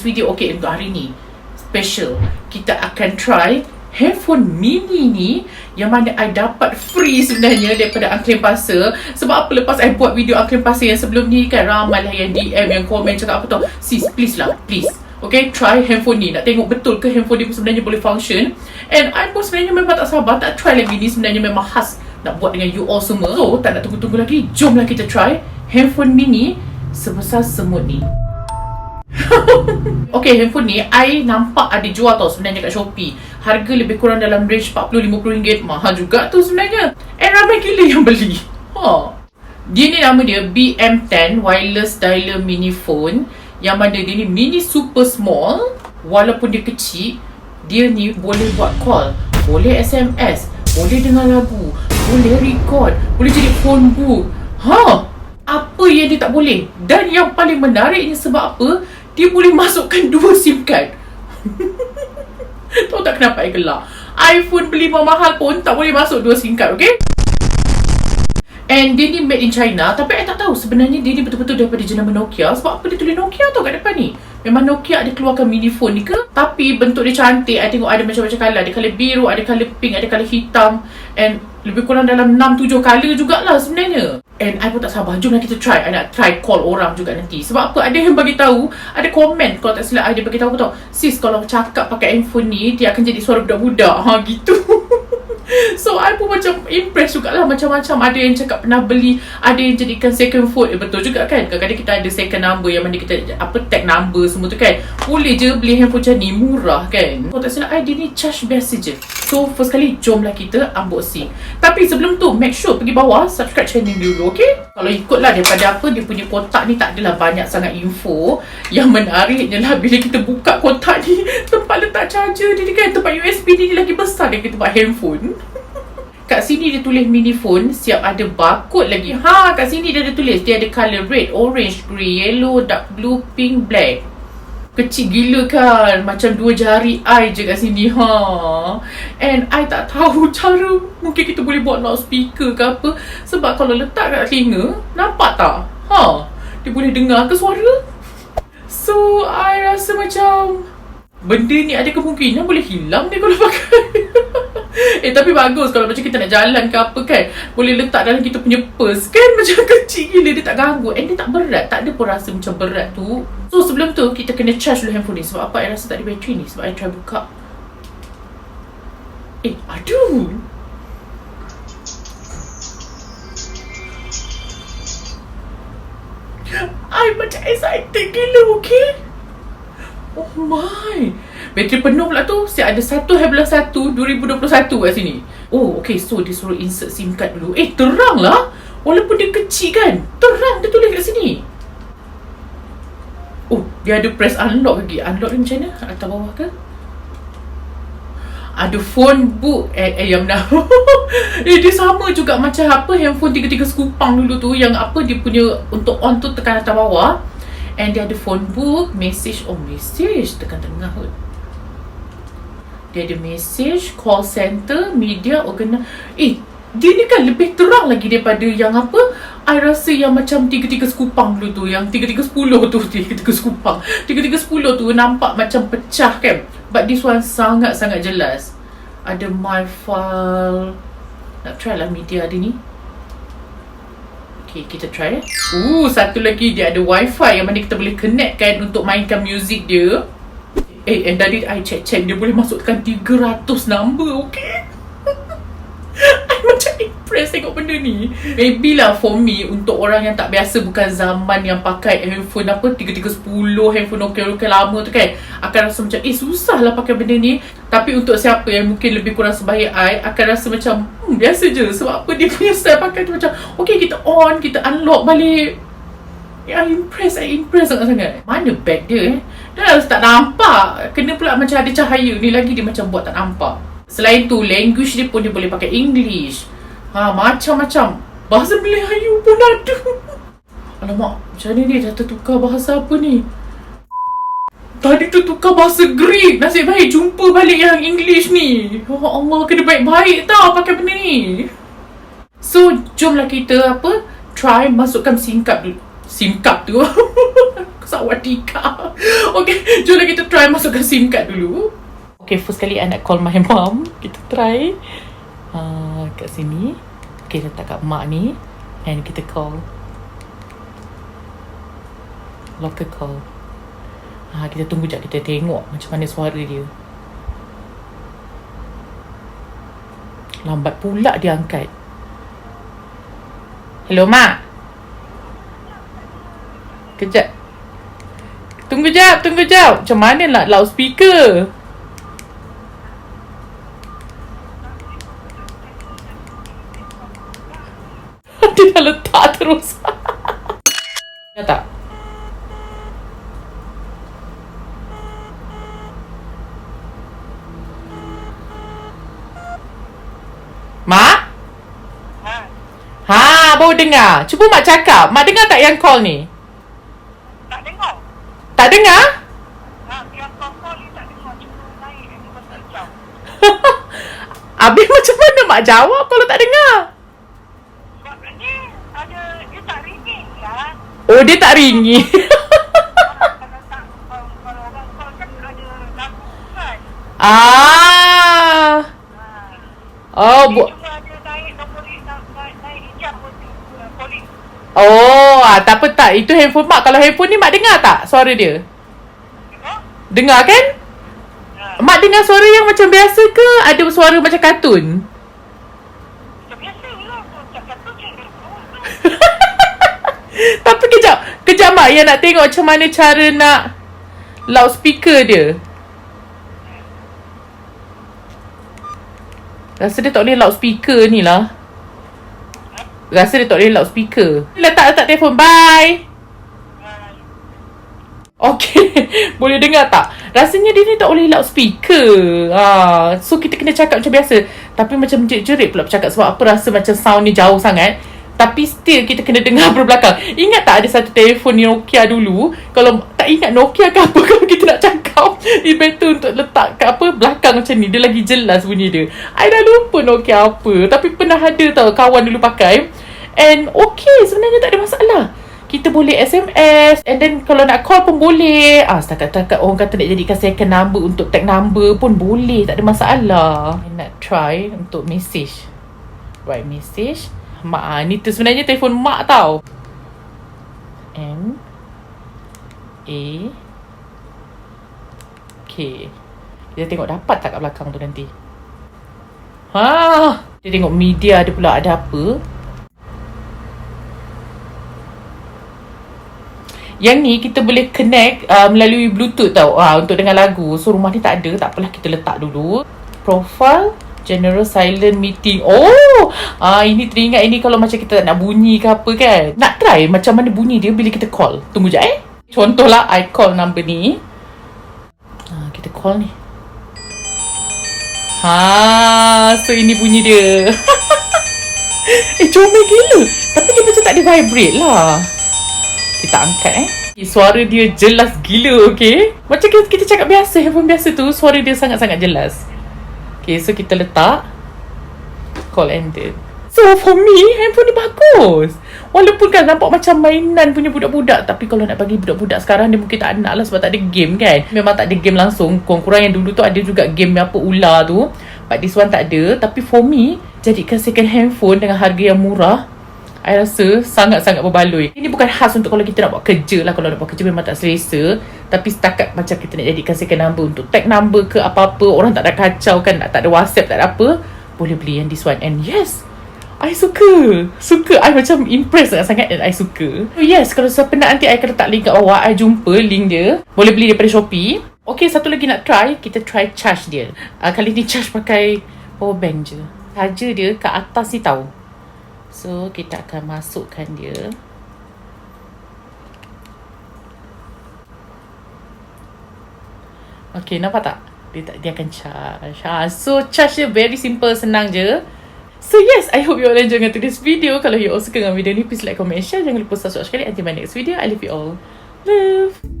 video, okay, untuk hari ni special, kita akan try handphone mini ni, yang mana I dapat free sebenarnya daripada angklung pasar. Sebab apa, lepas I buat video angklung pasar yang sebelum ni kan, ramai lah yang DM, yang komen cakap apa tau, sis please lah, please, okay, try handphone ni, nak tengok betul ke handphone ni sebenarnya boleh function. And I pun sebenarnya memang tak sabar, tak try lagi ni, sebenarnya memang khas nak buat dengan you all semua. So tak nak tunggu-tunggu lagi, jomlah kita try handphone mini sebesar semut ni. Okay, handphone ni I nampak ada jual tau sebenarnya kat Shopee. Harga lebih kurang dalam range RM40-50. Mahal juga tu sebenarnya. And ramai gila yang beli. Dia ni nama dia BM10 Wireless Dialer Mini Phone, yang mana dia ni mini super small. Walaupun dia kecil, dia ni boleh buat call, boleh SMS, boleh dengar lagu, boleh record, boleh jadi phone book. Apa yang dia tak boleh? Dan yang paling menariknya sebab apa? Dia boleh masukkan 2 SIM card. Tahu tak kenapa I gelak? iPhone beli mahal pun tak boleh masuk 2 SIM card, okay? And dia ni made in China. Tapi I tak tahu sebenarnya dia ni betul-betul daripada jenama Nokia. Sebab apa dia tulis Nokia tau kat depan ni? Memang Nokia ada keluarkan mini phone ni ke? Tapi bentuk dia cantik. I tengok ada macam-macam colour. Ada colour biru, ada colour pink, ada colour hitam. And lebih kurang dalam 6-7 colour jugalah sebenarnya. And I pun tak sabar, jomlah kita try. I nak try call orang juga nanti. Sebab apa, ada yang bagi tahu, ada komen kalau tak silap I, dia bagi tahu apa tau, sis kalau cakap pakai handphone ni dia akan jadi suara budak-budak. Gitu. So I pun macam impress jugalah. Macam-macam, ada yang cakap pernah beli, ada yang jadikan second phone. Betul juga kan, kadang-kadang kita ada second number yang mana kita tag number semua tu kan. Boleh je beli handphone macam ni, murah kan. Kalau tak silap I, dia ni charge biasa je. So first kali jomlah kita unboxing. Tapi sebelum tu, make sure pergi bawah subscribe channel dulu, okay? Kalau ikutlah daripada apa, dia punya kotak ni tak adalah banyak sangat info. Yang menariknya lah, bila kita buka kotak ni, tempat letak charger dia kan, tempat USB ni lagi besar daripada tempat handphone. Kat sini dia tulis mini phone, siap ada barcode lagi. Kat sini dia ada tulis, dia ada colour red, orange, grey, yellow, dark blue, pink, black. Kecil gila kan, macam 2 jari I je kat sini. And I tak tahu cara, mungkin kita boleh buat loudspeaker ke apa. Sebab kalau letak kat telinga, nampak tak? Dia boleh dengar ke suara? So I rasa macam benda ni ada kemungkinan boleh hilang dia kalau pakai. Tapi bagus kalau macam kita nak jalan ke apa kan, boleh letak dalam kita punya purse kan. Macam kecil gila, dia tak ganggu. And dia tak berat, tak ada pun rasa macam berat tu. So sebelum tu kita kena charge dulu handphone ni. Sebab apa I rasa tak ada bateri ni. Sebab I try buka. Aduh, I macam excited gila, okay? Oh my, bateri penuh pula tu. Siap ada 1/1 2021 kat sini. Oh okay, so dia suruh insert SIM card dulu. Terang lah. Walaupun dia kecil kan, terang dia tulis kat sini. Oh, dia ada press unlock lagi. Unlock ni macam mana? Atas bawah ke? Ada phone book. Yang mana? Dia sama juga macam apa handphone 3 sekupang dulu tu. Yang apa dia punya untuk on tu tekan atas bawah. And dia ada phone book, message. Oh, message tekan tengah kot. Dia ada message, call center, media, organ. Dia ni kan lebih terang lagi daripada yang apa, I rasa yang macam 3 sekupang dulu tu. Yang 3 tu 3 sekupang 3 tu nampak macam pecah kan. But this one sangat-sangat jelas. Ada my file. Nak try lah media ada ni. Okay, kita try. Satu lagi dia ada wifi yang mana kita boleh connect kan untuk mainkan music dia. And tadi I check dia boleh masukkan 300 number, okay? I macam impressed tengok benda ni. Maybe lah for me, untuk orang yang tak biasa, bukan zaman yang pakai handphone apa 3310, handphone Nokia lama tu kan, akan rasa macam susah lah pakai benda ni. Tapi untuk siapa yang mungkin lebih kurang sebaya I, akan rasa macam biasa je. Sebab apa, dia punya style pakai tu macam okay, kita on, kita unlock balik. I impress sangat-sangat. Mana bag dia Dah tak nampak. Kena pula macam ada cahaya ni lagi, dia macam buat tak nampak. Selain tu, language dia pun dia boleh pakai English. Macam-macam. Bahasa Melayu pun ada. Alamak, macam ni dia dah tertukar bahasa apa ni? Tadi tu tukar bahasa Greek. Nasib baik jumpa balik yang English ni. Oh Allah, kena baik-baik tau pakai benda ni. So, jomlah kita try masukkan SIM card dulu. SIM card tu Sawadika. Okay, jom kita try masukkan SIM card dulu. Okay, first kali I nak call my mom. Kita try kat sini. Okay, letak kat mak ni. And kita call. Local call. Kita tunggu sekejap, kita tengok macam mana suara dia. Lambat pula dia angkat. Hello, Mak. Kejap. Tunggu jap. Macam mana nak loudspeaker? Dia dah letak terus. Ya tak? Mak? Baru dengar. Cuba Mak cakap. Mak dengar tak yang call ni? Tak dengar. Tak dengar? Yang call ni tak dengar. Cuma naik ni pasal jauh. Habis macam mana Mak jawab kalau tak dengar? Sebab ni ada, dia tak ringing lah. Oh, dia tak ringing. Kalau orang call kan ada lagu kan. Cuma ada naik nombor naik hijab polis. Tak apa tak. Itu handphone Mak. Kalau handphone ni Mak dengar tak suara dia? Dengar kan? Mak dengar suara yang macam biasa ke? Ada suara macam kartun? Macam biasa lah. Macam kartun je. Tapi kejap Mak. Yang nak tengok macam mana cara nak loudspeaker dia. Rasa dia tak boleh loudspeaker ni lah. Letak telefon. Bye. Okay. Boleh dengar tak? Rasanya dia ni tak boleh loudspeaker. So kita kena cakap macam biasa. Tapi macam jerit-jerit pula bercakap. Sebab apa, rasa macam sound ni jauh sangat. Tapi still kita kena dengar berbelakang. Ingat tak ada satu telefon Nokia dulu? Kalau tak ingat Nokia ke apa, kalau kita nak cakap, it's better untuk letak kat belakang macam ni. Dia lagi jelas bunyi dia. I dah lupa Nokia apa. Tapi pernah ada tau kawan dulu pakai. And okay, sebenarnya tak ada masalah. Kita boleh SMS. And then kalau nak call pun boleh. Setakat-takat orang kata nak jadikan second number untuk tag number pun boleh. Tak ada masalah. I nak try untuk message. Write message. Mak, ni tu sebenarnya telefon Mak tau. M-A-K. Kita tengok dapat tak kat belakang tu nanti. Dia tengok media ada pula, ada apa. Yang ni kita boleh connect melalui Bluetooth tau. Untuk dengar lagu. So rumah ni tak ada, tak apalah, kita letak dulu. Profile General Silent Meeting. Ini teringat ini kalau macam kita tak nak bunyi ke apa kan. Nak try macam mana bunyi dia bila kita call. Tunggu je Contohlah I call number ni. Kita call ni. So ini bunyi dia. Comel gila. Tapi dia macam tak ada vibrate lah. Kita angkat Suara dia jelas gila, okay. Macam kita cakap biasa, handphone biasa tu, suara dia sangat-sangat jelas. Okay, so kita letak. Call ended. So for me, handphone ni bagus. Walaupun kan nampak macam mainan punya budak-budak. Tapi kalau nak bagi budak-budak sekarang, dia mungkin tak nak lah sebab tak ada game kan. Memang tak ada game langsung. Kurang yang dulu tu ada juga game apa ular tu. But this one tak ada. Tapi for me, jadikan second handphone dengan harga yang murah, I rasa sangat-sangat berbaloi. Ini bukan khas untuk kalau kita nak buat kerja lah. Kalau nak buat kerja memang tak selesa. Tapi setakat macam kita nak jadikan second number untuk tag number ke apa-apa, orang tak ada kacau kan, tak ada WhatsApp, tak ada apa, boleh beli yang this one. And yes, I suka. I macam impressed sangat-sangat dan I suka. So yes, kalau siapa nak nanti I akan letak link kat bawah. I jumpa link dia. Boleh beli daripada Shopee. Okay, satu lagi nak try. Kita try charge dia. Kali ni charge pakai power bank je. Charger dia kat atas ni tau. So, kita akan masukkan dia. Okay, nampak tak? Dia akan charge. So, charge dia very simple, senang je. So, yes, I hope you all enjoy today's video. Kalau you all suka dengan video ni, please like, comment, share. Jangan lupa subscribe sekali. Until my next video, I love you all. Love.